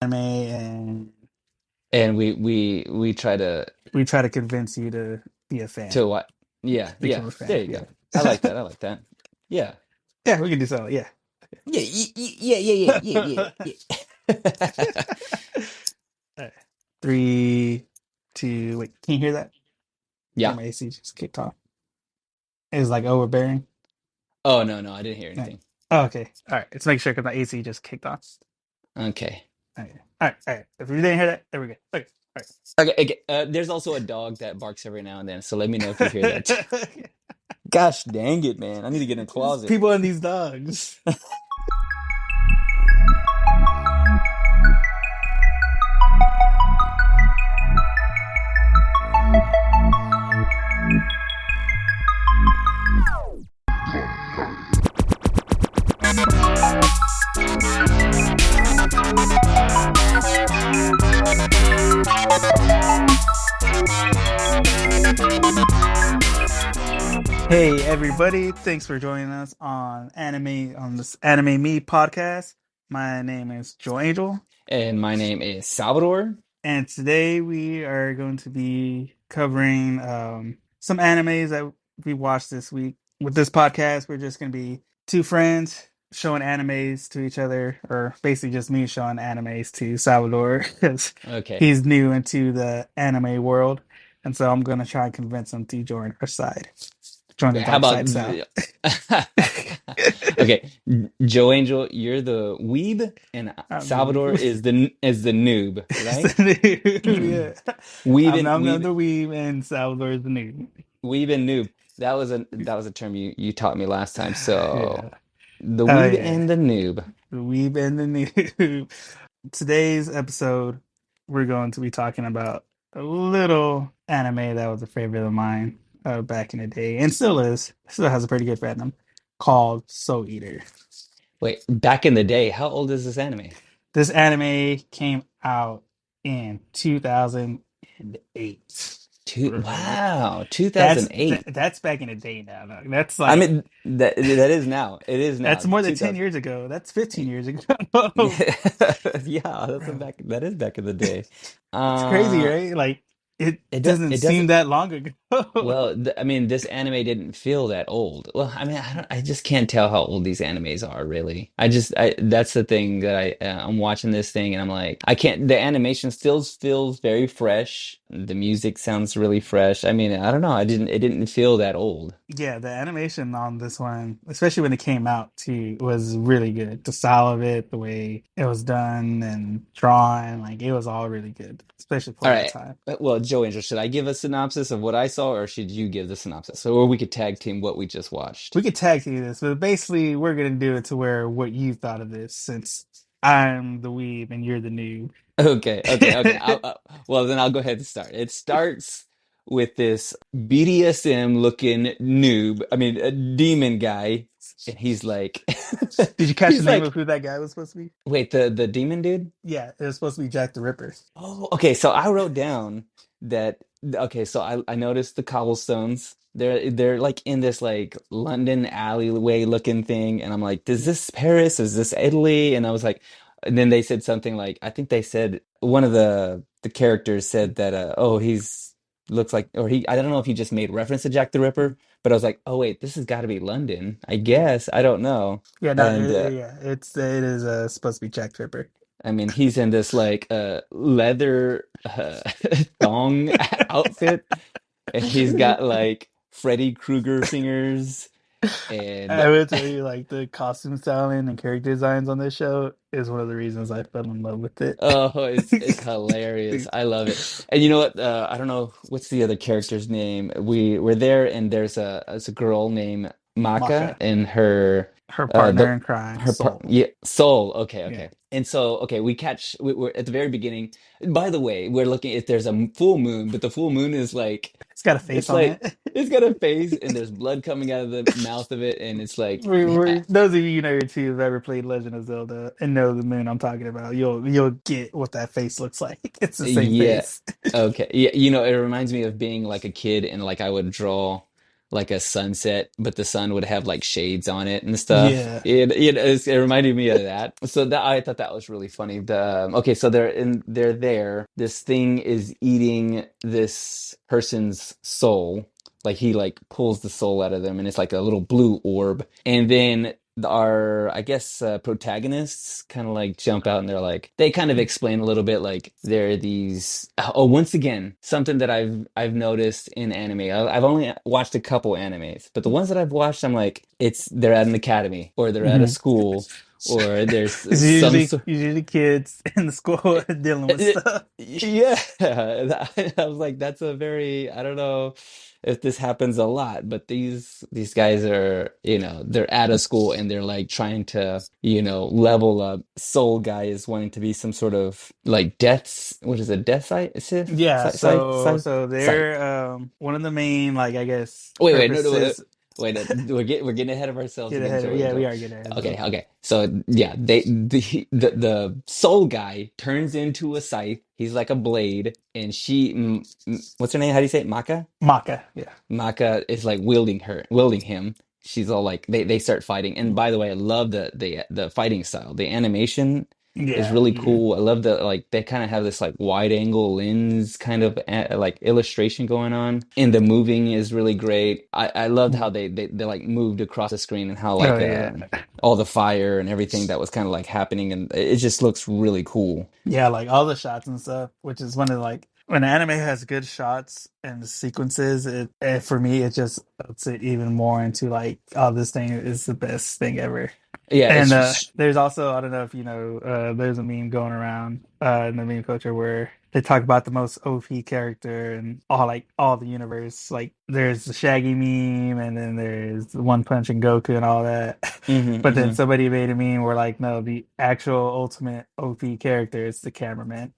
anime, and And we try to we try to convince you to be a fan, what? Yeah, become yeah. a There fan. you Yeah, go. I like that. I like that. Yeah. yeah, we can do so. Yeah. Yeah, yeah, yeah, yeah, yeah, yeah. All right. Three, two. Wait, can you hear that? Or Yeah. my AC just kicked off. It's like overbearing. Oh no, no, I didn't hear Yeah. anything. Oh, okay. All right. Let's make sure because my AC just kicked off. Okay. Okay. All right. All right. If you didn't hear that, there we go. Okay. All Okay, okay. There's also a dog that barks every now and then, so let me know if you hear that too. right. Gosh dang it, man. I need to get in a There's closet. people in these dogs. Hey everybody, thanks for joining us on this Anime Me podcast. My name is Joe Angel, And my name is Salvador. and today we are going to be covering some animes that we watched this week. With this podcast, we're just going to be two friends showing animes to each other, or basically just me showing animes to Salvador because Okay. he's new into the anime world, and so I'm going to try and convince him to join our side, join the How dark about side, Sal. okay, Joe Angel, you're the weeb, and I'm the Salvador weeb. is the noob, It's the right? noob, yeah. Weeb I'm, and I'm weeb the weeb, and Salvador is the noob. weeb and noob. That was a term you taught me last time. So Yeah. the Oh weeb yeah. and the noob. The weeb and the noob. Today's episode, we're going to be talking about a little anime that was a favorite of mine back in the day, and still is. Still has a pretty good fandom called Soul Eater. Wait, back in the day, how old is this anime? This anime came out in 2008. Wow, That's 2008. that's back in the day now. Though. That's I like mean that is now. It is that's now. more than 10 2000. years ago. That's 15 years ago. Yeah, Bro, that is back in the day. it's crazy, Uh right? Like it it doesn't seem doesn't. that long ago. Well, I mean, this anime didn't feel that old. Well, I mean, I just can't tell how old these animes are, really. That's the thing that I'm watching this thing and I'm like, I can't, the animation still feels very fresh. The music sounds really fresh. I mean, I don't know. It didn't feel that old. Yeah, the animation on this one, especially when it came out too, was really good. The style of it, the way it was done and drawn, like it was all really good, especially for All that right. time. Well, Joe Angel, should I give a synopsis of what I saw or should you give the synopsis? Or we could tag team what we just watched. We could tag team this, but basically we're gonna do it to where what you thought of this, since I'm the weeb and you're the noob. Okay, okay, okay. Well, then I'll go ahead and start. It starts with this BDSM looking noob, I mean, a demon guy, and he's like, Did you catch the he's name like, of who that guy was supposed to be? wait, the demon dude? Yeah, it was supposed to be Jack the Ripper. Oh, okay. So I wrote down that. Okay, so I noticed the cobblestones. They're like in this like London alleyway looking thing, and I'm like, is this Paris? Is this Italy? And I was like, and then they said something like, I think they said one of the characters said that oh he's looks like or he I don't know if he just made reference to Jack the Ripper, but I was like, oh wait, this has got to be London, I Yeah, guess. I don't know. yeah, no, And yeah, it is supposed to be Jack the Ripper. I mean, he's in this like leather thong outfit, and he's got like Freddy Krueger fingers, and I would tell you, like the costume styling and character designs on this show is one of the reasons I fell in love with it. oh, it's hilarious. I love it. And you know what? I don't know what's the other character's name. We're there, and there's a girl named Maka, Maka, and her her the partner in crime, her part, Soul. yeah, Soul. Okay, Yeah, okay. And so okay, we're at the very beginning. By the way, we're looking if there's a full moon, but the full moon is like it's got a face it's on like it. it's got a face, and there's blood coming out of the mouth of it, and it's like man, Those of you know too who've ever played Legend of Zelda and know the moon I'm talking about, you'll get what that face looks like. It's the same yeah. face. Okay. Yeah, it reminds me of being like a kid and like I would draw like a sunset, but the sun would have like shades on it and stuff. Yeah. It reminded me of that. So that I thought that was really funny. Okay, so they're there. This thing is eating this person's soul. Like he like pulls the soul out of them, and it's like a little blue orb. And then our I guess protagonists kind of like jump out and they're like they kind of explain a little bit like there are these once again something that I've noticed in anime. I've only watched a couple animes, but the ones that I've watched I'm like it's they're at an academy or they're at a Mhm. school or there's It's some usually sort. usually kids in the school dealing with stuff. Yeah, I was like, that's a very, I don't know if this happens a lot, but these guys are, they're at a school and they're like trying to, level up. Soul guy is wanting to be some sort of like death, what is it, death site, Yeah, so site. they're one of the main like I guess Wait, no, no, purposes. we're getting ahead of ourselves Get again. ahead of, Joey, yeah, we Joey. are getting ahead of Okay, ourselves. okay. So yeah, the soul guy turns into a scythe. He's like a blade, and what's her name? How do you say it? Maka? Maka, yeah. Maka is like wielding him. She's all like they start fighting. And by the way, I love the fighting style. The animation is Yeah. really Mhm. cool. I love the like they kind of have this like wide angle lens kind of like illustration going on. And the moving is really great. I loved how they like moved across the screen and how Oh like yeah. all the fire and everything that was kind of like happening and it just looks really cool. Yeah, like all the shots and stuff, which is one of like when anime has good shots and sequences, for me it just puts it even more into like, oh, this thing is the best thing ever. Yeah, And it's there's also, I don't know if you know, there's a meme going around in the meme culture where they talk about the most OP character and all the universe. Like there's the Shaggy meme, and then there's the One Punch and Goku and all that. But then hmm somebody made a meme where like, no, the actual ultimate OP character is the cameraman,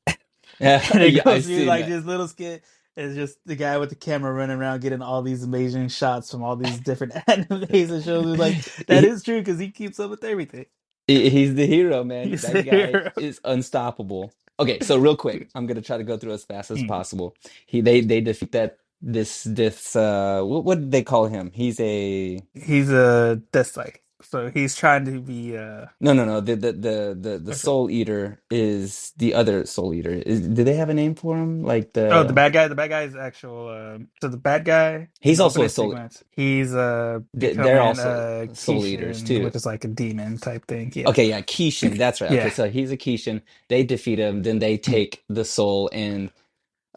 Yeah, and it yeah, goes I've through seen like that. this little skit. It's just the guy with the camera running around getting all these amazing shots from all these different animes and shows. It's like that He, is true because he keeps up with everything. he's the hero, man. He's That the guy hero. is unstoppable. Okay, so real quick, I'm gonna try to go through as fast as Mm. possible. They defeat that this what did they call him? He's a He's a that's like so he's trying to be no. The what's it? Soul Eater is the other Soul Eater. Do they have a name for him? Like Oh, the bad guy. The bad guy is actual. So the bad guy in he's the also a opening soul. sequence, he's They're becoming also Soul Eaters Kishin, too. which is like a demon type thing. Yeah, Okay, yeah, Kishin. That's right. Okay, yeah. so he's a Kishin. They defeat him, then they take the soul and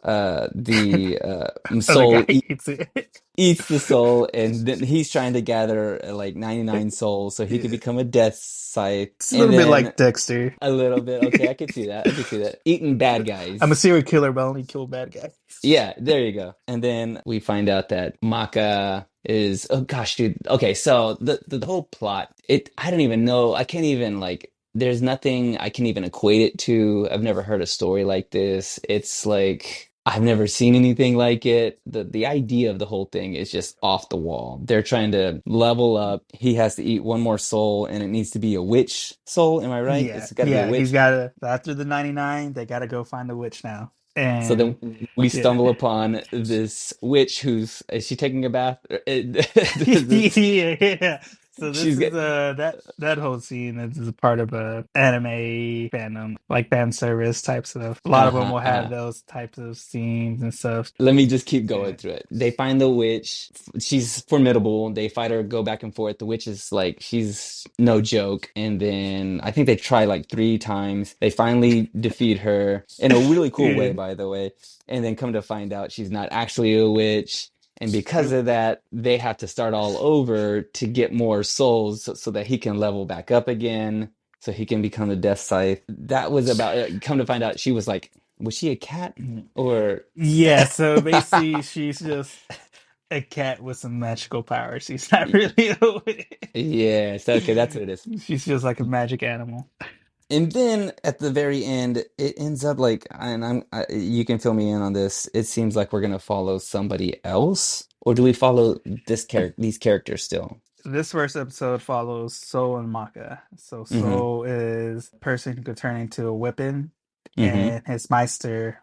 the Other soul guy eats it. eats the soul and then he's trying to gather like 99 souls so he could Yeah, become a death scythe it's a and little bit then like Dexter. a little bit okay I could see that eating bad I'm a guys. serial killer, but I only kill bad guys. Yeah, there you go. And then we find out that Maka is oh gosh dude, okay, so the whole plot, it I don't even know, I can't even like there's nothing I can even equate it to. I've never heard a story like this. It's like I've never seen anything like it. The idea of the whole thing is just off the wall. They're trying to level up. He has to eat one more soul and it needs to be a witch soul. Am I right? Yeah, It's got to be a yeah. He's witch. got to after the 99. They got to go find the witch now, So and then we yeah. stumble upon this witch who's is she taking a bath? Yeah, yeah. So this She's is get that whole scene is a part of a anime fandom, like fan service type stuff. A lot of them uh-huh, will have uh-huh. those types of scenes and stuff. Let me just keep going Yeah. through it. They find the witch. She's formidable. They fight her, go back and forth. The witch is like, she's no joke. And then I think they try like 3 times. They finally defeat her in a really cool way, Yeah. by the way. And then come to find out she's not actually a witch. And because of that, they have to start all over to get more souls so that he can level back up again, so he can become the Death Scythe. That was about it. Come to find out, she was like, was she a cat? Or Yeah, so basically she's just a cat with some magical powers. She's not really a witch. yes, okay, that's what it is. She's just like a magic animal. And then at the very end, it ends up like, and you can fill me in on this. It seems like we're gonna follow somebody else, or do we follow these characters still? This first episode follows Soul and Maka. So Mm-hmm. Soul is a person who could turn into a weapon, Mm-hmm. and his Meister.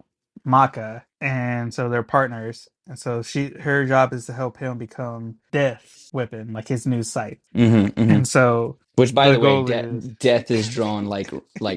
Maka, and so they're partners. And so her job is to help him become Death Weapon, like his new site. Hmm. And so Which, by the the way, goal is, death is drawn like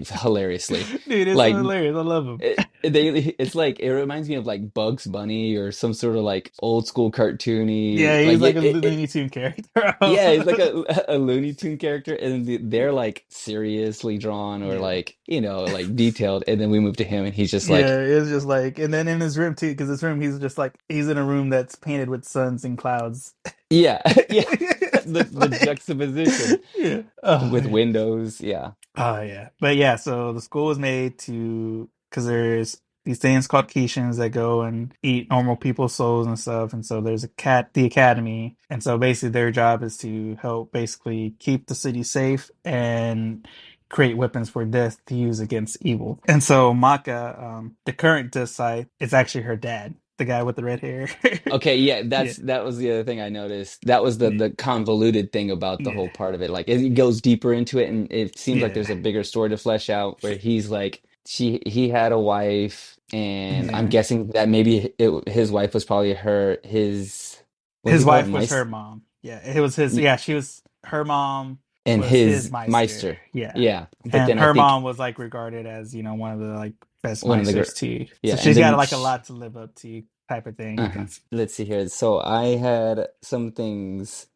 hilariously. dude, it's so Like hilarious. I love him. it's like it reminds me of like Bugs Bunny or some sort of like old school cartoony Yeah, he's like like a Looney Tune character. yeah, he's like a Looney Tune character, and they're like seriously drawn or Yeah. like like detailed, and then we move to him, and he's just Yeah, like it's just like, and then in his room too, because his room, he's just like, he's in a room that's painted with suns and clouds. yeah, yeah, It's the like, juxtaposition yeah. Oh, with yeah. windows, yeah. Oh, yeah. But yeah, so the school was made to, because there's these things called Keishans that go and eat normal people's souls and stuff. And so there's the academy. And so basically their job is to help basically keep the city safe and create weapons for death to use against evil. And so Maka, the current death side, is actually her dad, the guy with the red hair. Okay, yeah, Yeah. that was the other thing I noticed. That was Yeah. the convoluted thing about the Yeah. whole part of it. Like it goes deeper into it, and it seems like Yeah. there's a bigger story to flesh out where he's like he had a wife, and I'm Yeah. guessing that maybe his wife was probably his what does His he call it, wife was mice her mom. Yeah, it was his. Yeah, she was her mom and was his his Meister. Meister. Yeah, Yeah, but and then I her think mom was like regarded as one of the like best one of the Meisters too. So yeah, and she's got then like a lot to live up to, type of thing. uh-huh. Let's see here. So I had some things.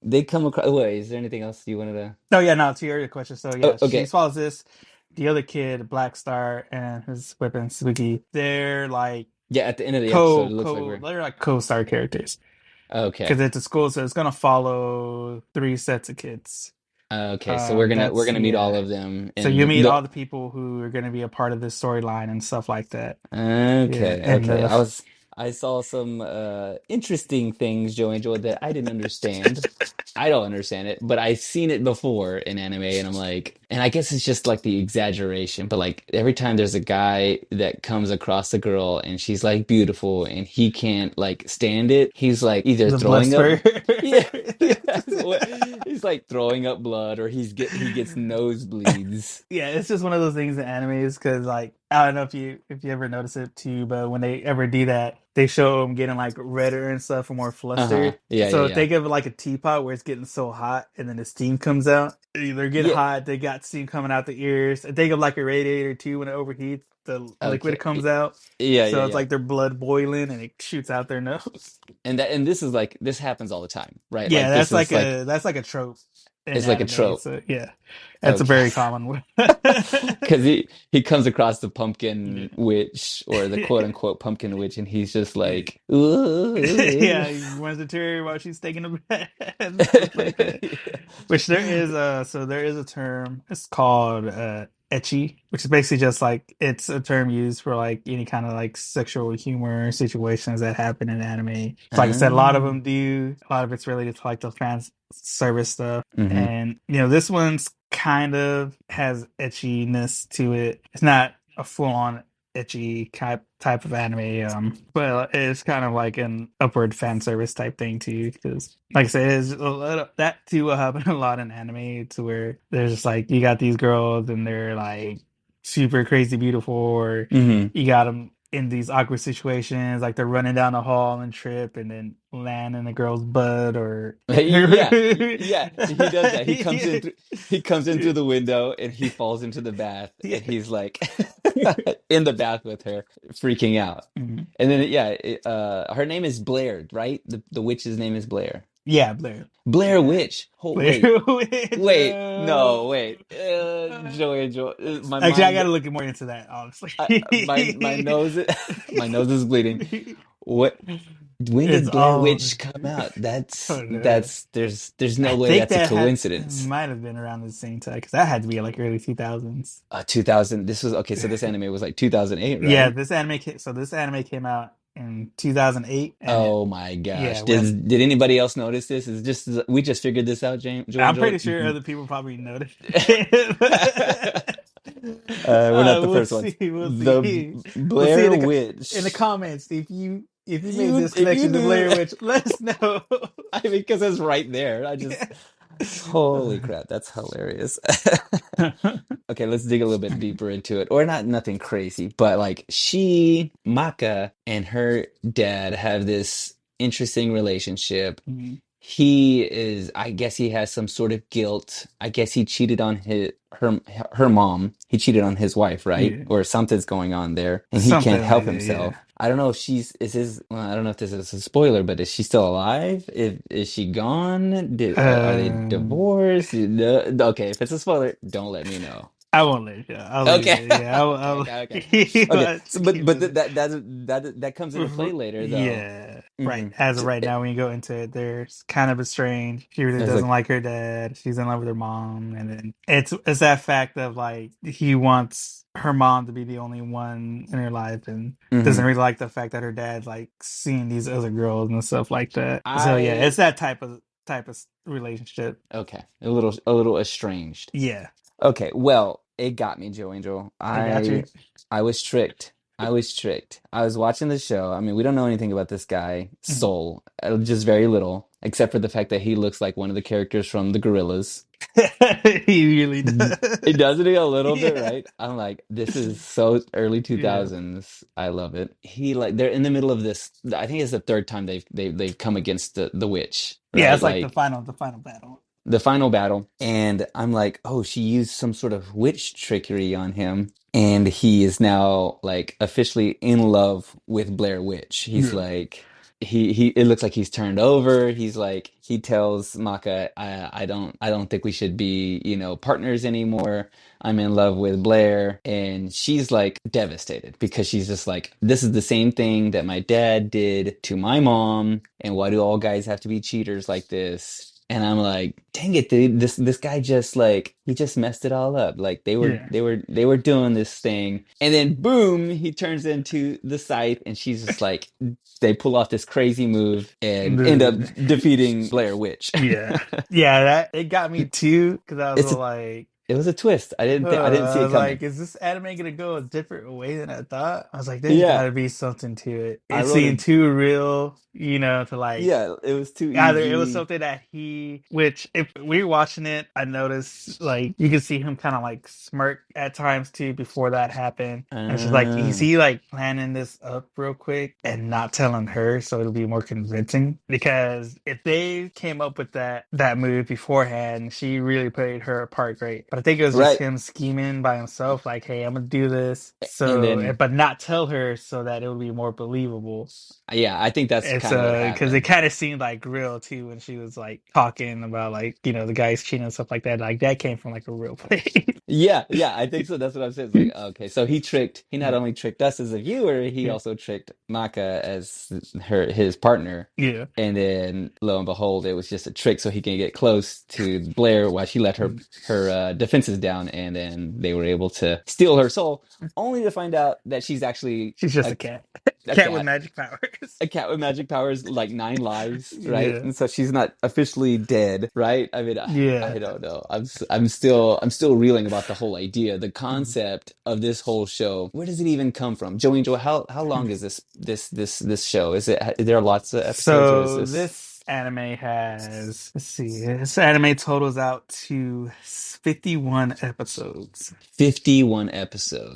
They come across. Wait, is there anything else you wanted to? Oh yeah, no. To your question, so Oh, yeah, she okay. follows this. The other kid, Black Star, and his weapon Suki, they're like Yeah, at the end of the episode, it looks like we're they're like co-star characters okay. because it's a school, so it's gonna follow three sets of kids. Okay, so we're That's gonna meet all yeah. of them So you and meet go. all the people who are going to be a part of this storyline and stuff like that. Yeah, Okay, and okay. I saw some interesting things, Joe enjoyed that I didn't understand. I don't understand it, but I've seen it before in anime, and I'm like, and I guess it's just like the exaggeration, but like every time there's a guy that comes across a girl and she's like beautiful and he can't like stand it, he's like either the blood throwing up, spurt. yeah, yeah, he's like throwing up blood or he gets nosebleeds. Yeah, it's just one of those things in animes because like I don't know if you ever notice it too, but when they ever do that, they show them getting like redder and stuff and more Uh-huh. flustered. Yeah, yeah, So if yeah. they give it like a teapot where it's getting so hot and then the steam comes out, they're getting Yeah. hot, they got steam coming out the ears. I think of like a radiator too when it overheats, the liquid Okay. comes out. Yeah, yeah, So it's yeah. like their blood boiling and it shoots out their nose. And this is like this happens all the time, right? Yeah, Like this is like that's like a trope in it's like a anime. trope. So yeah, that's a Okay. very common one. Because he comes across the Yeah. pumpkin witch or the quote unquote pumpkin witch, and he's just Yeah. like, ooh. Yeah, he wants to tell her while she's taking a bath and stuff like that. Which there is there is a term. It's called ecchi, which is basically just like it's a term used for like any kind of like sexual humor situations that happen in anime. So like I said, a lot of Ah. them do. A lot of it's related to like the fan service stuff, Hmm. and this one's kind of has etchiness to it. It's not a full on etchy type of anime. But it's kind of like an upward fan service type thing too. Because, like I said, it's a lot of, that too will happen a lot in anime to where there's just like you got these girls and they're like super crazy beautiful, or Hmm. you got them in these awkward situations, like they're running down the hall and trip and then land in the girl's butt, or Yeah, yeah, he does that. yeah. He comes in through the window and he falls into the bath Yeah. and he's like in the bath with her, freaking out. Mhm. And then yeah, her name is Blair, right? The witch's name is Blair. Yeah, Blair. Blair Yeah. Witch. Oh, Blair wait, Witch. wait, no, wait. Joey, my Actually, I mind, gotta look more into that, honestly. my nose, my nose is bleeding. What? When It's did Blair all. Witch come out? Oh, no. There's I no way think that's a that had coincidence. might have been around the same time because that had to be like early 2000s. 2000. This was okay. So this anime was like 2008, Yeah, right? this anime came out in 2008, and Oh my yeah, gosh. when Did anybody else notice this? Is just we just figured this out, Joe and I'm Joel? pretty sure other people probably noticed it. We're not the We'll first ones. see. We'll The see. We'll see Blair in the Witch. comments if you made this If you connection to knew, Blair Witch. Let us know. I mean, because it's right there. I just Yeah. Holy crap, that's hilarious. Okay, let's dig a little bit deeper into it. Or not nothing crazy, but like Maka and her dad have this interesting relationship. Mhm. He is, I guess he has some sort of guilt. I guess he cheated on her mom. He cheated on his wife, right? Yeah, Or something's going on there, and he can't something help like that. Yeah. himself. I don't know if well, I don't know if this is a spoiler, but is she still alive? Is she gone? Are they Um, divorced? No, okay, if it's a spoiler, don't let me know. I won't let you. I'll leave Okay. it. Yeah, Okay, I'll okay, okay. he Okay. wants So to but keep but this. that comes into play later though. Yeah, right. Hmm As of right now, when you go into it, there's kind of a strange. She really It's doesn't like, like her dad. She's in love with her mom, and then it's that fact of like he wants her mom to be the only one in her life, and doesn't mhm. really like the fact that her dad's like seeing these other girls and stuff like that. So yeah, I it's that type of relationship. Okay, a little estranged. Yeah, Okay, well, it got me, Joe Angel. I got you. I was tricked. I was tricked. I was watching the show. I mean, we don't know anything about this guy, Mhm. Soul, just very little, except for the fact that he looks like one of the characters from The Gorillas. He really It does. does it a little bit, Yeah, right? I'm like, this is so early yeah. 2000s. I love it. They're in the middle of this. I think it's the third time they've come against the witch, Yeah, right? it's like the Like final battle. the final battle, and I'm like, oh, she used some sort of witch trickery on him, and he is now like officially in love with Blair Witch. He's Yeah. like, he it looks like he's turned over. He's like, he tells Maka, I don't think we should be, partners anymore. I'm in love with Blair, and she's like devastated because she's just like, this is the same thing that my dad did to my mom, and why do all guys have to be cheaters like this? And I'm like, dang it, dude, this guy just like he just messed it all up. Like Yeah. they were doing this thing, and then boom, he turns into the scythe, and she's just like, they pull off this crazy move and end up The, defeating Blair Witch. yeah. Yeah, that it got me too because I was It's all a like, it was a twist. I didn't see I it was coming. like, is this anime gonna go a different way than I thought? I was like, there's Yeah, gotta be something to it. I It wrote seemed it. too real, to like Yeah, it was too either it was easy. something that which if we were watching it, I noticed like you could see him kind of like smirk at times too before that happened. And it's just like, is Uh, he like planning this up real quick and not telling her so it'll be more convincing? Because if they came up with that move beforehand, she really played her part great. But I think it was just right. him scheming by himself, like, hey, I'm gonna do this. And So, then but not tell her so that it would be more believable. yeah, I think that's It's kind of what because it happened. kind of seemed like real too when she was like talking about like the guys cheating and stuff like that. Like that came from like a real place. Yeah, yeah, I think so. That's what I'm saying. It's like, okay, so he not Yeah, only tricked us as a viewer, he yeah, also tricked Maka as his partner. yeah. And then lo and behold, it was just a trick so he can get close to Blair while she let her defenses down, and then they were able to steal her soul, only to find out that she's actually She's just a, a cat, a cat with cat. magic powers. A cat with magic powers, like nine lives, right? Yeah, And so she's not officially dead, right? I mean, yeah. I don't know. I'm still reeling about the whole idea, the concept of this whole show. Where does it even come from? Joe Angel, how long is this show? Is there lots of episodes, or is So this this anime has, let's see, this anime totals out to 51 episodes. 51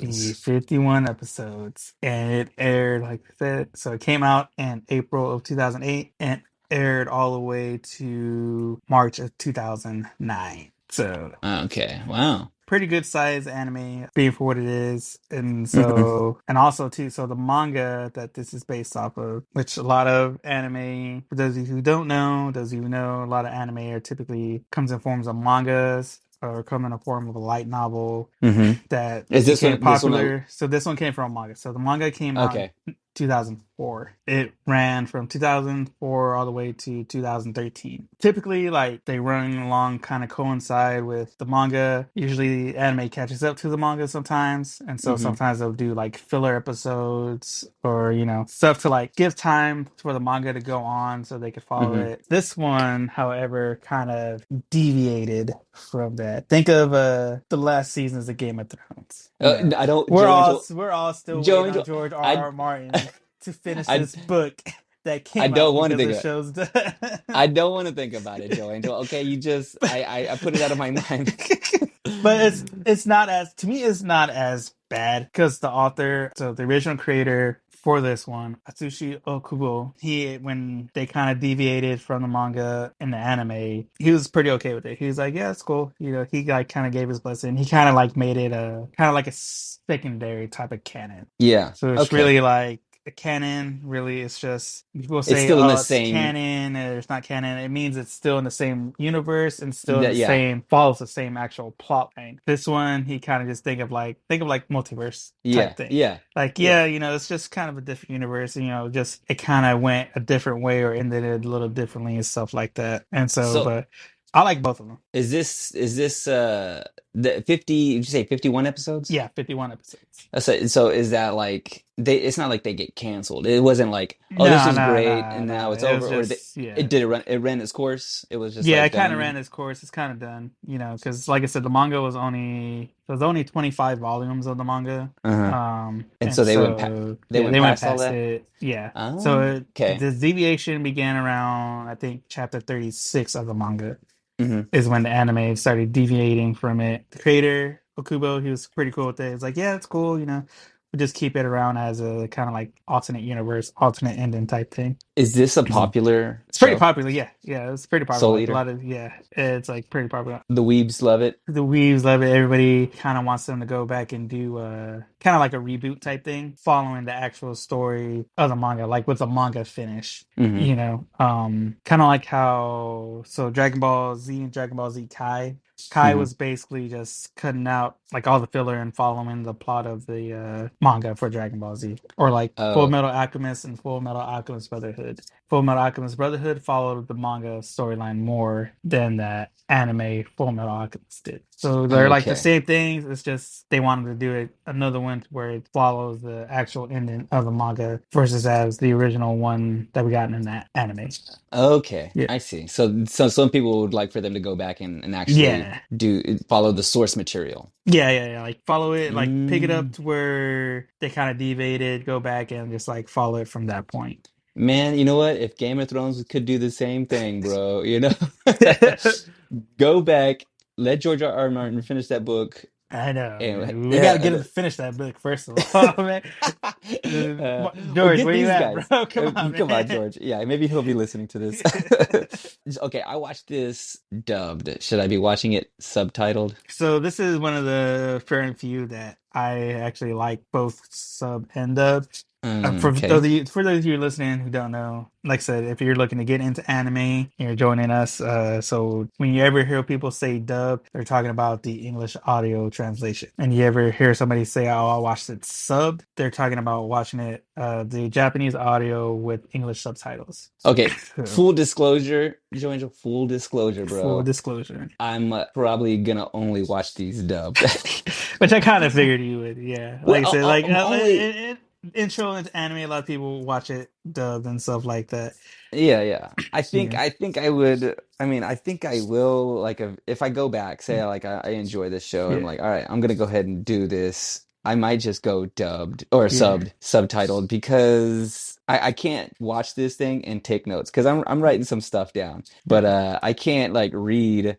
The episodes? 51 episodes, and it aired, like I said, so it came out in April of 2008 and aired all the way to March of 2009. So Okay, wow. pretty good size anime being for what it is. And Hmm so, and also too, so the manga that this is based off of, which a lot of anime, for those of you who don't know, those of you who know, a lot of anime are typically comes in forms of mangas or come in a form of a light novel hmm that Is became this one popular. So this one came from a manga. So the manga came out in okay? 2004. It ran from 2004 all the way to 2013. Typically, like they run along kind of coincide with the manga. Usually, anime catches up to the manga sometimes, and so Hmm sometimes they'll do like filler episodes or stuff to like give time for the manga to go on so they could follow hmm it. This one, however, kind of deviated from that. Think of the last seasons of Game of Thrones. I don't, We're Joe all Angel, we're all still Joe waiting on Angel. George R. I R. Martin to finish I this book. that I came don't out want to because think the of it. show's done. I don't want to think about it, Joe Angel. Okay, you just I put it out of my mind. But it's not as to me it's not as bad because the author, so the original creator for this one, Atsushi Okubo, he when they kind of deviated from the manga and the anime, he was pretty okay with it. He was like, yeah, it's cool. You know, he like kind of gave his blessing. He kind of like made it a kind of like a secondary type of canon. Yeah. So it's Okay. really like a canon. Really, it's just people It's say, still in the "Oh, it's same canon," or "It's not canon." It means it's still in the same universe and still in that the yeah. same follows the same actual plot line. This one, he kind of just think of like multiverse type Yeah. thing. Yeah. Like, Yeah. yeah, you know, it's just kind of a different universe. You know, just it kind of went a different way or ended it a little differently and stuff like that. And so, So but I like both of them. is this the 50, did you say 51 episodes? Yeah, 51 episodes. So is that like they it's not like they get canceled. It wasn't like, oh, this No, was no, great no, and now no. it's It was over, or just yeah. it ran its course. It was just Yeah, like it kind of done. ran its course. It's kind of done, you know, because like I said, the manga was only there's only 25 volumes of the manga, Uh-huh. And and so so they yeah, went they went past all past that. it. Yeah, so Oh, okay. the deviation began around I think chapter 36 of the manga Hmm. is when the anime started deviating from it. The creator Okubo, he was pretty cool with it. It's like, yeah, it's cool, you know, we just keep it around as a kind of like alternate universe, alternate ending type thing. Is this a popular It's pretty show? popular, yeah. Yeah, it's pretty popular. Soul Like a Eater. lot of yeah, it's like pretty popular. The weebs love it. The Weaves love it. Everybody kind of wants them to go back and do kind of like a reboot type thing, following the actual story of the manga, like with the manga finish. Hmm. You know, kind of like how so Dragon Ball Z and Dragon Ball Z Kai. Kai Hmm. was basically just cutting out like all the filler and following the plot of the manga for Dragon Ball Z, or like Full Oh, Metal Alchemist and Full Metal Alchemist Brotherhood. Full Metal Alchemist Brotherhood followed the manga storyline more than that anime Full Metal Alchemist did. So they're like the okay. same things. It's just they wanted to do it another one where it follows the actual ending of the manga versus as the original one that we got in that anime. Okay, Yeah. I see. So some people would like for them to go back and actually Yeah. do follow the source material. Yeah. Like follow it, like pick it up Mm, to where they kind of deviated, go back and just like follow it from that point. man, you know what? If Game of Thrones could do the same thing, bro, you know, go back, let George R. R. Martin finish that book, I know, and man. We got yeah, to get him to finish that book first of all, man. or George, get where you these at, guys. bro? Come on, Come on, man. George. Yeah, maybe he'll be listening to this. Okay, I watched this dubbed. Should I be watching it subtitled? So this is one of the fair and few that I actually like both sub and dub. Okay. For those of you listening who don't know, like I said, if you're looking to get into anime, you're joining us. So when you ever hear people say dub, they're talking about the English audio translation. And you ever hear somebody say, "Oh, I watched it subbed," they're talking about watching it the Japanese audio with English subtitles. Okay, So, full disclosure, Joe Angel, full disclosure, full bro. disclosure. I'm probably gonna only watch these dubbed. Which I kind of figured you would, yeah. Well, Like I said, like only intro into anime, a lot of people watch it dubbed and stuff like that. yeah. Yeah, I think I would. I mean, I think I will. Like, if I go back, say like I enjoy this show, I'm yeah, like, all right, I'm gonna go ahead and do this. I might just go dubbed or yeah. subtitled because I can't watch this thing and take notes because I'm writing some stuff down, but Yeah. I can't like read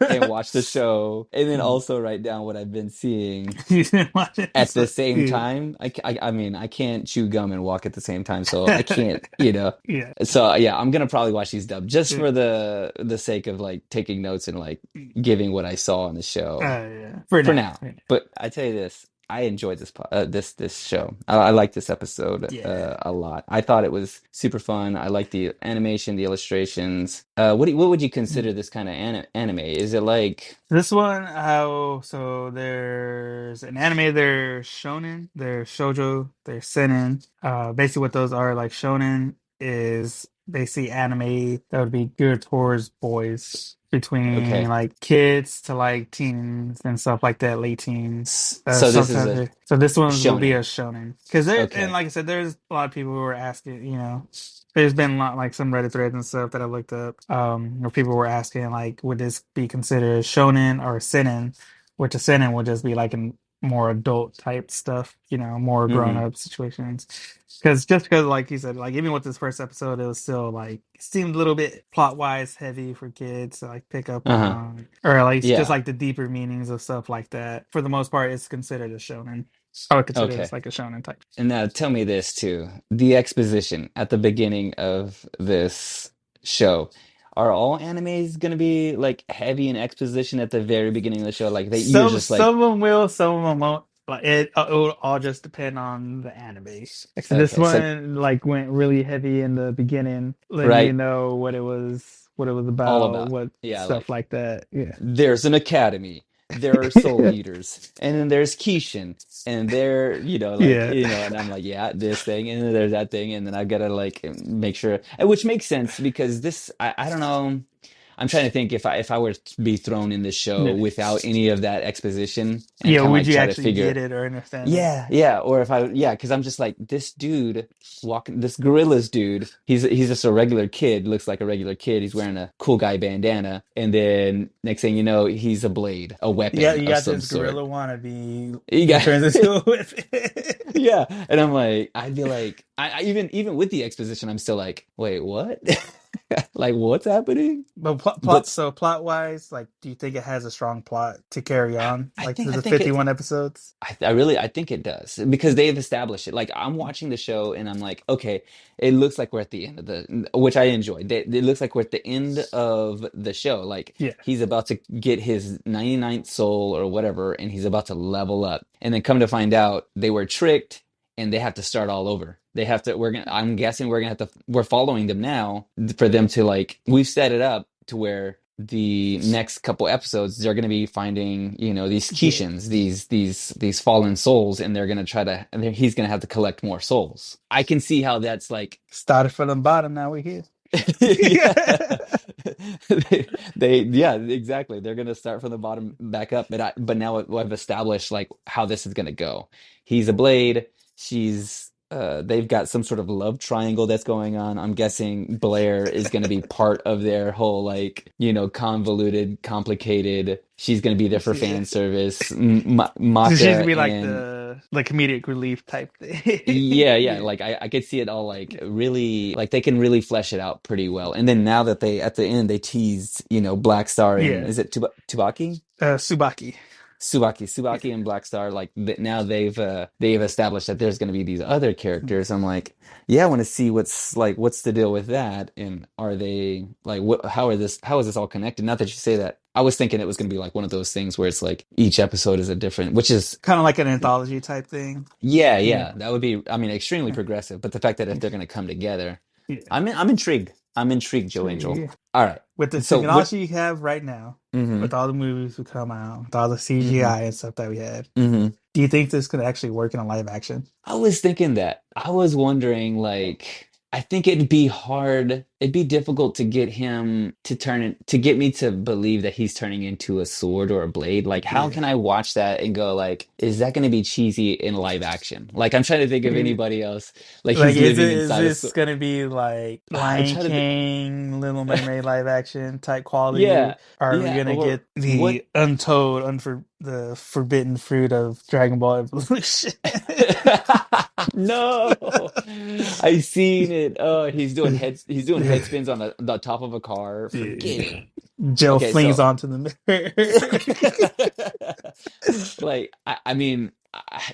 and watch the show and then also write down what I've been seeing You didn't watch it, at the so same yeah. time. I mean, I can't chew gum and walk at the same time, so I can't, you know. Yeah. So yeah, I'm gonna probably watch these dubbed just for the sake of like taking notes and like giving what I saw on the show Yeah. For for now. now. But I tell you this, I enjoyed this show. I like this episode Yeah. a lot. I thought it was super fun. I like the animation, the illustrations. What would you consider this kind of anime? Is it like This one, how so? There's an anime. There's shonen. There's shoujo. There's seinen. Basically, what those are like shonen is basically anime that would be geared towards boys between okay? like kids to like teens and stuff like that, late teens. So this is a Sometimes so this one will be a shonen. shonen because there and Okay. like I said, there's a lot of people who are asking, you know. There's been a lot like some Reddit threads and stuff that I looked up, where people were asking like, would this be considered shonen or seinen? Which a seinen would just be like an more adult type stuff, more grown Hmm. up situations. Because like you said, like even with this first episode, it was still like seemed a little bit plot wise heavy for kids to like pick up Uh-huh. on, or at least just Yeah. like the deeper meanings of stuff like that. For the most part, it's considered a shonen. I would consider this Okay. like a shonen type. And now tell me this too. The exposition at the beginning of this show. Are all animes gonna be like heavy in exposition at the very beginning of the show? Like you're Some just like, some of them will, some of them won't. Like it will all just depend on the anime. Like so this okay, so one like went really heavy in the beginning, letting you right, know what it was all about, about. what Yeah, stuff like like that. Yeah. there's an academy, there are soul eaters, and then there's Kishin, and there, like, Yeah. and I'm like, yeah, this thing, and then there's that thing, and then I've got to like make sure, and which makes sense because this, I don't know. I'm trying to think if I were to be thrown in this show Yeah. without any of that exposition and Yeah, kind of would like you try to actually get figure. it or understand it? Yeah, yeah. Or if I, yeah, because I'm just like this dude walking, this gorillas dude. He's just a regular kid, looks like a regular kid. He's wearing a cool guy bandana, and then next thing you know, he's a blade, a weapon You of got some this sort. gorilla wannabe You who got, turns into a whip. yeah. And I'm like, I'd be like, I even with the exposition, I'm still like, wait, what? Like, what's happening? But But plot wise, like, do you think it has a strong plot to carry on, I like think through I the think it 51 episodes? I think it does because they've established it. Like I'm watching the show and I'm like, okay, it looks like we're at the end of which I enjoyed. It looks like we're at the end of the show. Like Yeah, he's about to get his 99th soul or whatever, and he's about to level up. And then come to find out they were tricked and they have to start all over. They have to, I'm guessing we're following them now for them to like, we've set it up to where the next couple episodes they're going to be finding these yeah. Kishins, these fallen souls, and they're going to try to and he's going to have to collect more souls. I can see how that's like Started from the bottom, now we're here. yeah. Yeah, exactly, they're going to start from the bottom back up, but now I've established like how this is going to go. He's a blade, she's they've got some sort of love triangle that's going on. I'm guessing Blair is going to be part of their whole like convoluted, complicated. She's going to be there for Yeah. fan service. So she's gonna Maka be like and the comedic relief type thing. yeah, yeah, Yeah, like I could see it all like really like they can really flesh it out pretty well. And then now that they at the end they teased, Black Star and yeah. is it Tubaki? Subaki. Subaki and Black Star, like now they've established that there's going to be these other characters. I'm like, yeah, I want to see what's the deal with that, and are they like how is this all connected? Not that you say that. I was thinking it was going to be like one of those things where it's like each episode is a different, which is Kind of like an anthology type thing. yeah, Yeah. yeah, that would be, I mean, extremely Yeah. progressive. But the fact that if they're going to come together, Yeah. I'm intrigued. I'm intrigued, So, Joe Angel. yeah. All right. With the So what? technology you have right now, Mm-hmm. with all the movies who come out, with all the Mm-hmm. CGI and stuff that we had, Mm-hmm. do you think this could actually work in a live action? I was thinking that. I was wondering, like, I think it'd be hard, it'd be difficult to get him to to get me to believe that he's turning into a sword or a blade. Like, how Yeah. can I watch that and go, like, is that going to be cheesy in live action? Like, I'm trying to think of Yeah. anybody else. Like, Like, he's living is inside a this sword. gonna be like I'm Lion trying to King, Little Mermaid live action type quality? yeah, Are we yeah. gonna Or get what? the the forbidden fruit of Dragon Ball Evolution? No, I seen it. Oh, he's doing head spins on the top of a car. Forget it. Yeah. Joe Okay, flings so onto the mirror. like I mean,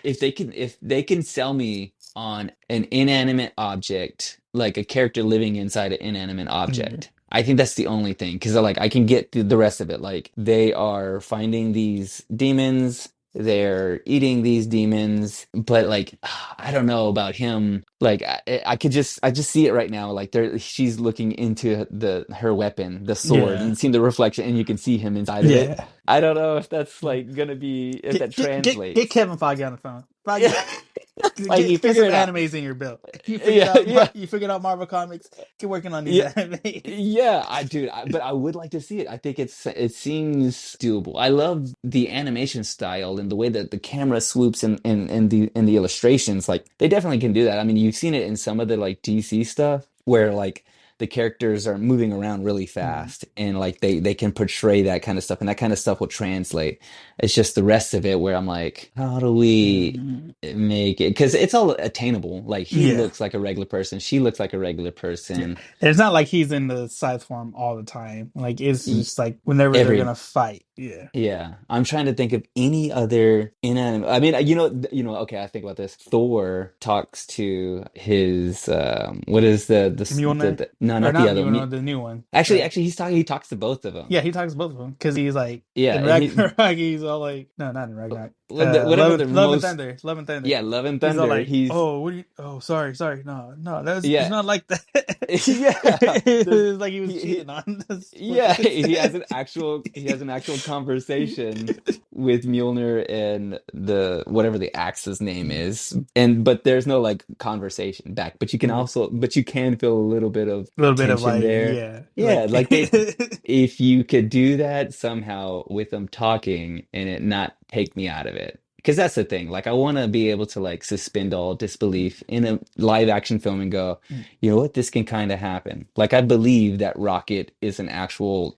if they can sell me on an inanimate object, like a character living inside an inanimate Yeah. object, I think that's the only thing because like I can get the rest of it. Like they are finding these demons, they're eating these demons, but like I don't know about him. Like I just see it right now. Like she's looking into her weapon, the sword. You Yeah. can see the reflection, and you can see him inside of it. Yeah. I don't know if that's like gonna be if that Get translates. Kevin Feige on the phone. Feige, Yeah, like you get figure some it out. animes in your belt. Yeah, yeah, You figured out Marvel Comics. Get working on these yeah, animes. yeah. But I would like to see it. I think it seems doable. I love the animation style and the way that the camera swoops and the illustrations. Like they definitely can do that. I mean, you've seen it in some of the like DC stuff where like the characters are moving around really Mhm. fast and like they can portray that kind of stuff and that kind of stuff will translate. It's just the rest of it where I'm like, how do we Mhm. make it? Because it's all attainable. Like he Yeah. looks like a regular person, she looks like a regular Yeah. person. And it's not like he's in the scythe form all the time. Like it's E- just like whenever they're Every gonna fight. Yeah. Yeah, I'm trying to think of any other inanimate. I mean, okay, I think about this. Thor talks to his what is Mjolnir. no, Or not the not other. Mjolnir, the new one. Actually, he talks to both of them. Yeah, he talks to both of them because he's like Yeah, in and he Ragnarok. He's all like, no, not in Ragnarok. whatever the Love and most Thunder, Love and Thunder. yeah, Love and He's all Thunder. like, He's oh, what do you? Oh, sorry, sorry, no, no, that's it's yeah, not like that. yeah. There's It's like he was he cheating on this. What Yeah, he has an actual this? conversation with Mjolnir and the whatever the axe's name is. And but there's no like conversation back. Yeah. But you can feel a little bit of A little bit of tension like, there. yeah, Yeah, like like they if you could do that somehow with them talking and it not take me out of it. Because that's the thing. Like I want to be able to like suspend all disbelief in a live action film and go, you know what, this can kind of happen. Like I believe that Rocket is an actual,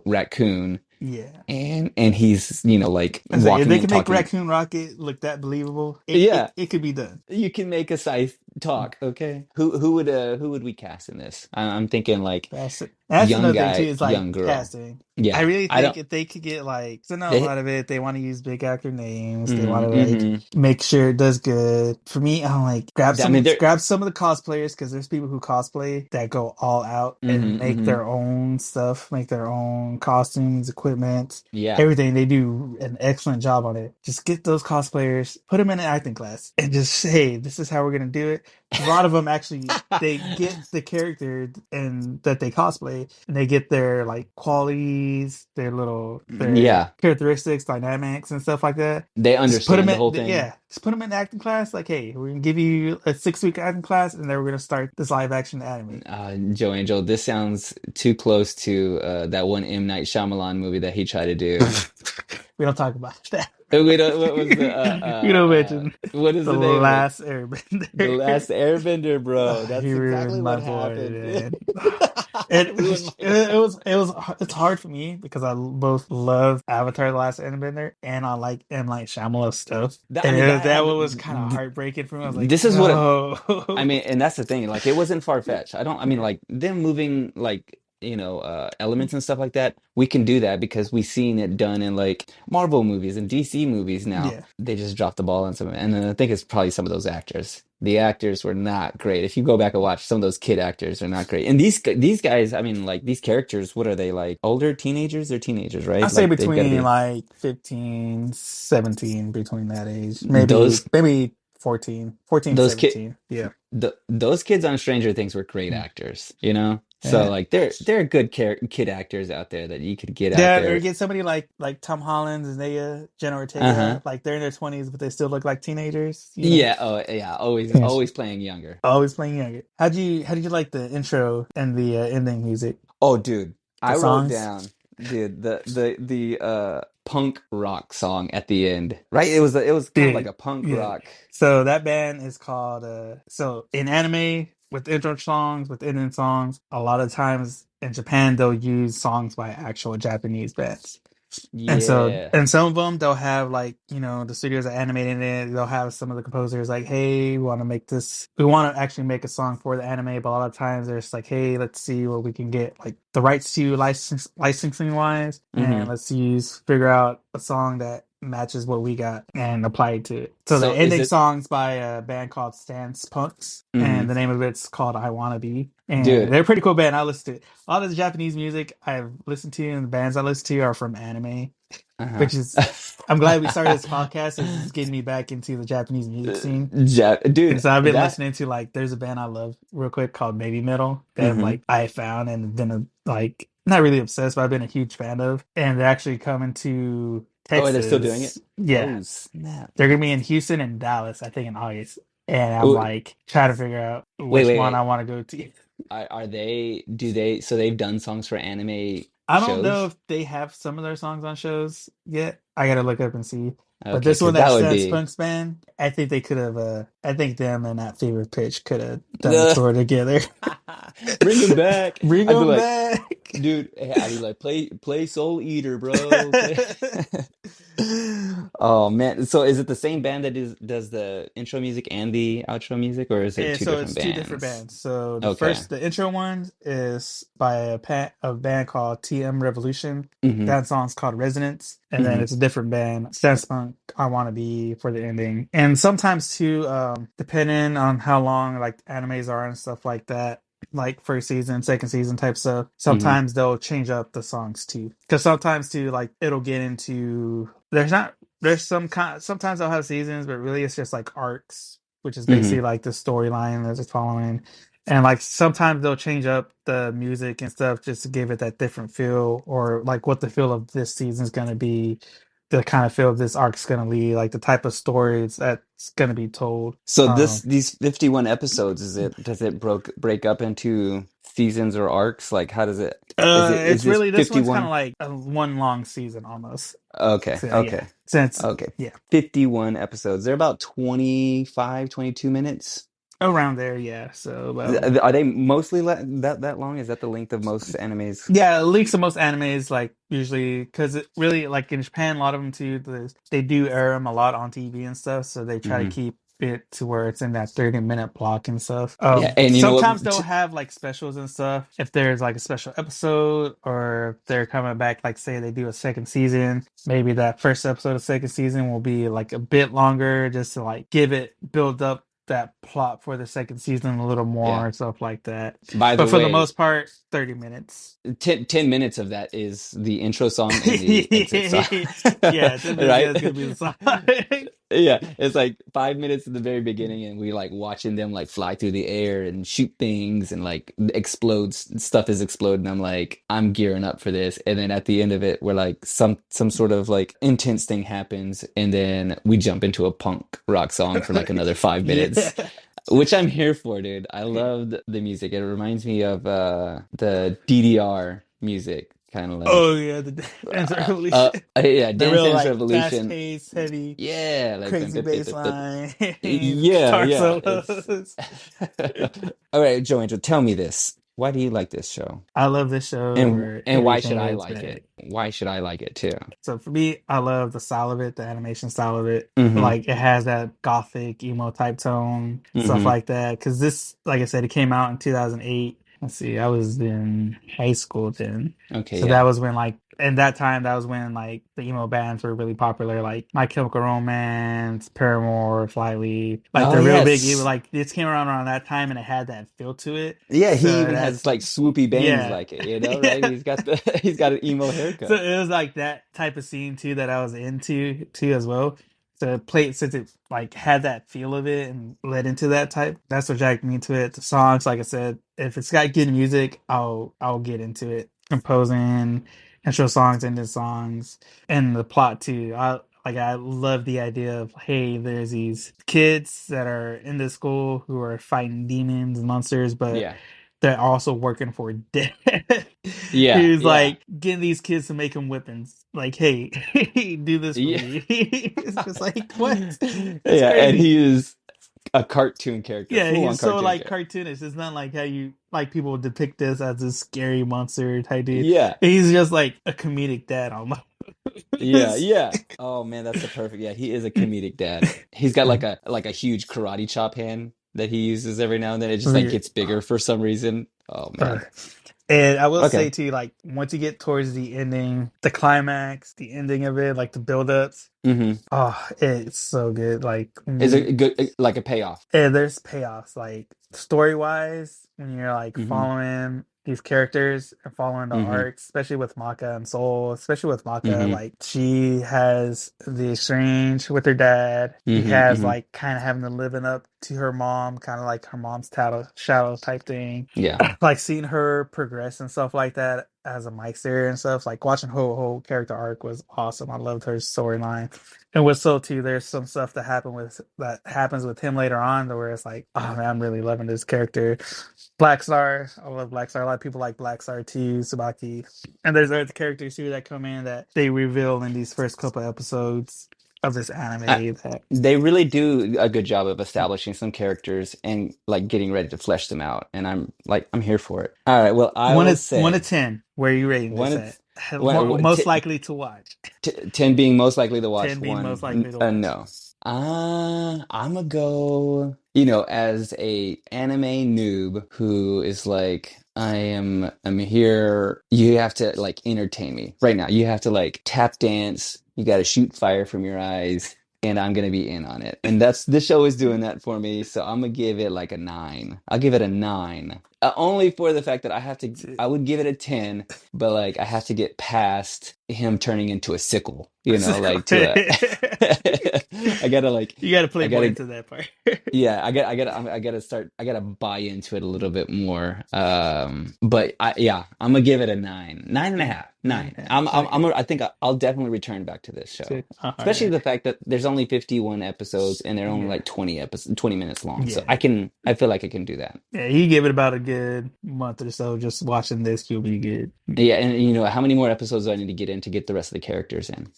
raccoon yeah. and he's, like I say if they walking and can make talking. Raccoon Rocket look that believable, Yeah, it could be done. you can make a scythe talk, okay? Who would we cast in this? I'm thinking like That's young another thing too. guy, Is like young girl. casting. I Yeah, really I think don't if they could get like, so I know a they lot of it, they want to use big actor names. They want hmm to like hmm make sure it does good. For me, I'm like I mean they're grab some of the cosplayers because there's people who cosplay that go all out and make hmm their own stuff, make their own costumes, equipment, yeah. everything. They do an excellent job on it. Just get those cosplayers, put them in an acting class, and just say, "This is how we're gonna do it." A lot of them actually they get the character and that they cosplay and they get their like qualities, their Yeah, characteristics, dynamics and stuff like that. they Just put them understand the in whole thing. just put them in acting class. Like, hey, we're gonna give you a 6 week acting class and then we're gonna start this live action anime. Joe Angel, this sounds too close to that one M. Night Shyamalan movie that he tried to do. We don't talk about that. We don't, what was the We don't mention what is the the name of it? last The Airbender. Last Airbender, bro. He That's exactly ruined my what boy, happened. man. Ruined my It's hard for me because I both love Avatar: The Last Airbender and I like M Night Shyamalan stuff. I mean That one was kind of heartbreaking for me. I was like, this is what I no. mean, and that's the thing. Like, it wasn't far-fetched. I mean, like them moving like elements and stuff like that. We can do that because we've seen it done in like Marvel movies and DC movies. Now Yeah, they just dropped the ball on some, and then I think it's probably some of those actors. The actors were not great. If you go back and watch, some of those kid actors are not great. And these guys, I mean, like these characters, what are they like? Older teenagers? They're teenagers, I right? say Like they've got to between be like 15, 17, between that age, those maybe 14, 14, those kid 17. Yeah, those kids on Stranger Things were great actors, you know? So yeah. like there are good kid actors out there that you could get out Yeah, or there. get somebody like Tom Holland, Zendaya, Jenna Uh-huh. Ortega, like they're in their 20s, but they still look like teenagers. Yeah, oh yeah, Yes. always playing younger. Always playing younger. How did you like the intro and the ending music, Oh dude, the I wrote songs? down dude the punk rock song at the end. Right? It was kind of like Dude, a punk yeah. rock. So that band is called so in anime with intro songs, with ending songs, a lot of times in Japan they'll use songs by actual Japanese bands. Yeah. And some of them, they'll have like, the studios are animating it. They'll have some of the composers like, hey, we want to actually make a song for the anime. But a lot of times they're just like, hey, let's see what we can get like the rights to licensing wise. And hmm figure out a song that matches what we got and apply it to it. So the So is ending it song's by a band called Stance Punks. And hmm the name of it's called I Wanna Be. And dude. they're a pretty cool band. I listen to it. A lot of the Japanese music I've listened to and the bands I listen to are from anime, Uh-huh. which is I'm glad we started this podcast. It's getting me back into the Japanese music scene. And Dude, so I've been that listening to like there's a band I love real quick called Baby Metal that hmm like I found and been like not really obsessed, but I've been a huge fan of. And they're actually coming to Oh, they're still doing it? Texas. Yeah. Oh, snap. They're gonna be in Houston and Dallas, I think in August. And I'm Oh, like trying to figure out wait, which wait, one I wait. want to go to. Are they, do they, so they've done songs for anime I don't know shows? if they have some of their songs on shows yet. I gotta look up and see. But Okay, this one, because that that would Stan be. Spunks band, I think they could have. I think them and that Favorite Pitch could have done a Ugh. tour together. Bring him back. Bring I'd be them like, back. dude, hey, I'd be like, play Soul Eater, bro. Play. Oh man. So is it the same band that does the intro music and the outro music, or is it And two so different it's two different bands? bands. So Okay. the intro one is by a band called TM Revolution. Mm-hmm. That song's called Resonance, and then Mm-hmm. it's a different band, Stan Spunk, I Wanna Be for the ending. And sometimes too, depending on how long like animes are and stuff like that, like first season, second season type stuff, Mm-hmm. sometimes they'll change up the songs too. Because sometimes too, like it'll get into there's some kind sometimes they'll have seasons, but really it's just like arcs, which is Mm-hmm. basically like the storyline that it's following. And like sometimes they'll change up the music and stuff just to give it that different feel, or like what the feel of this season is going to be, the kind of feel of this arc's going to be, like the type of stories that's going to be told. So Um, these 51 episodes, does it break up into seasons or arcs? Like how does it is it's this really, this one's kind of 51? like a one long season almost. Okay, So yeah, okay. since Okay. yeah, 51 episodes. They're about 25, 22 minutes. around there, yeah. So about Are they mostly that long? Is that the length of most animes? yeah, leaks of most animes, like usually, because it really, like in Japan, a lot of them too, they do air them a lot on TV and stuff, so they try to Hmm. keep it to where it's in that 30-minute block and stuff. Yeah, and you know Sometimes what? they'll have like specials and stuff if there's like a special episode, or if they're coming back, like say they do a second season, maybe that first episode of second season will be like a bit longer just to like build up that plot for the second season a little more Yeah. and stuff like that. By But the for the way, most part, 30 minutes. 10 minutes of that is the intro song and the exit song, Yeah, 10 minutes, yeah, right? it's gonna be the song. Yeah, it's like 5 minutes at the very beginning, and we like watching them like fly through the air and shoot things and like explodes. Stuff is exploding. I'm like, I'm gearing up for this. And then at the end of it, we're like, some sort of like intense thing happens, and then we jump into a punk rock song for like another 5 minutes. Yeah. Which I'm here for, dude. I loved the music. It reminds me of the DDR music, kind of Oh like yeah, the Dance Revolution. yeah, The Dance real Dance like fast Revolution. paced, heavy, Yeah, like crazy bass line, yeah, guitar yeah. It's solos. all right, Joanne, tell me this. Why do you like this show? I love this show where And why should everything I is like back. it? Why should I like it too? So for me, I love the style of it, the animation style of it. Mm-hmm. Like it has that gothic emo type tone, stuff Mm-hmm. like that. Because this, like I said, it came out in 2008. Let's see, I was in high school then, Okay, so that yeah. was when like, in that time, that was when like the emo bands were really popular, like My Chemical Romance, Paramore, Flyleaf, like Oh the real big emo. yes. Like this came around that time, and it had that feel to it. Yeah, he So even has that's like swoopy bangs yeah, like it, you know, right? yeah. He's got the he's got an emo So haircut. it was like that type of scene too that I was into too as well. So it played, since it like had that feel of it and led into that type. That's what dragged me into it. The songs, like I said, if it's got good music, I'll get into it. Composing, intro songs, ending songs, and the plot too. I love the idea of, hey, there's these kids that are in this school who are fighting demons and monsters, but Yeah. they're also working for death. Yeah, Who's yeah. like getting these kids to make him weapons. Like, hey, do this for Yeah. me. It's just like, what? It's Yeah, and crazy. he is a cartoon character, Yeah, full on he's so cartoon like character. cartoonish. It's not like how you like people depict this as a scary monster type dude. Yeah. He's just like a comedic dad almost. Yeah, yeah. Oh man, that's the perfect. Yeah, he is a comedic dad. He's got like a huge karate chop hand that he uses every now and then. It just like Weird. gets bigger for some reason. Oh Uh, man. and I will say Okay. too, like once you get towards the ending, the climax, the ending of it, like the build-ups, Mm-hmm. oh, it's so good. Like Is it good like a payoff? and there's payoffs, like story wise, when you're like Mm-hmm. following these characters and following the Mm-hmm. arcs, especially with Maka and Soul, especially with Maka, Mm-hmm. like she has the exchange with her dad. She Mm-hmm. has Mm-hmm. like kind of having to living up to her mom, kind of like her mom's shadow type thing. Yeah. Like seeing her progress and stuff like that as a Meister and stuff, like watching her whole character arc was awesome. I loved her storyline. And with Soul too, there's some stuff that happens with him later on, where it's like, oh man, I'm really loving this character. Black Star, I love Black Star. A lot of people like Black Star too, Sabaki. And there's other characters too that come in that they reveal in these first couple episodes. of this I, anime that they really do a good job of establishing some characters and like getting ready to flesh them out. And I'm here for it. All right. Well, I will one to say 10. Where are you rating one this of at? Most t likely to watch. 10 being most likely to watch, 10 being most one likely to watch. no. I'm gonna go, as a anime noob who is like, I'm here. You have to like entertain me right now. You have to like tap dance. You got to shoot fire from your eyes, and I'm gonna be in on it. And this show is doing that for me. So I'm gonna give it like a 9. I'll give it a 9. Only for the fact that I would give it a 10, but like I have to get past him turning into a sickle, like to a I gotta like You got to play I more gotta into that part. yeah, I gotta buy into it a little bit more. But I'm gonna give it a 9, 9.5, Nine 9. and a half. Okay. I think I'll definitely return back to this show, All especially right. the fact that there's only 51 episodes and they're only Yeah. like 20 minutes long. So Yeah. I feel like I can do that. Yeah. You give it about a good month or so. Just watching this, you'll be good. Yeah, and how many more episodes do I need to get in to get the rest of the characters in?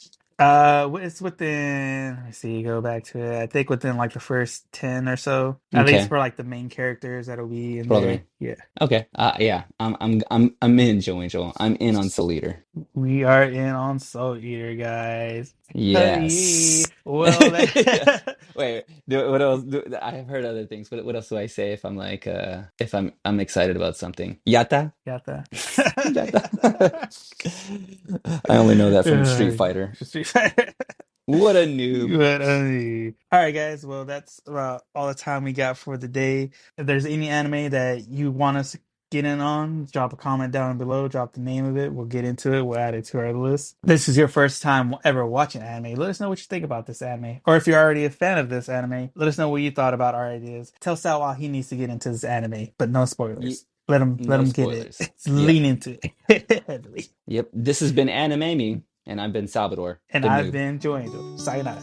It's within, let me see, go back to it. I think within like the first 10 or so, at least Okay, for like the main characters that'll be in for all the there. way. Yeah. Okay. Yeah. I'm in, Joe Angel. I'm in on Soul Eater. We are in on Soul Eater, guys. Yes. Hey, well, Yeah. that Wait, what else? I've heard other things, but what else do I say if I'm like if I'm excited about something? Yata? got that. Yata. I only know that from Street Fighter. Street Fighter. What a noob. But, all right, guys. Well, that's about all the time we got for the day. If there's any anime that you want us to get in on, drop a comment down below. Drop the name of it. We'll get into it. We'll add it to our list. This is your first time ever watching anime. Let us know what you think about this anime, or if you're already a fan of this anime, let us know what you thought about our ideas. Tell Sal why he needs to get into this anime, but no Ye spoilers. Let no him get it. spoilers. Yep. Lean into it heavily. Yep. This has been Anime Me, and I've been Salvador, And the I've noob. been enjoying it. Sayonara.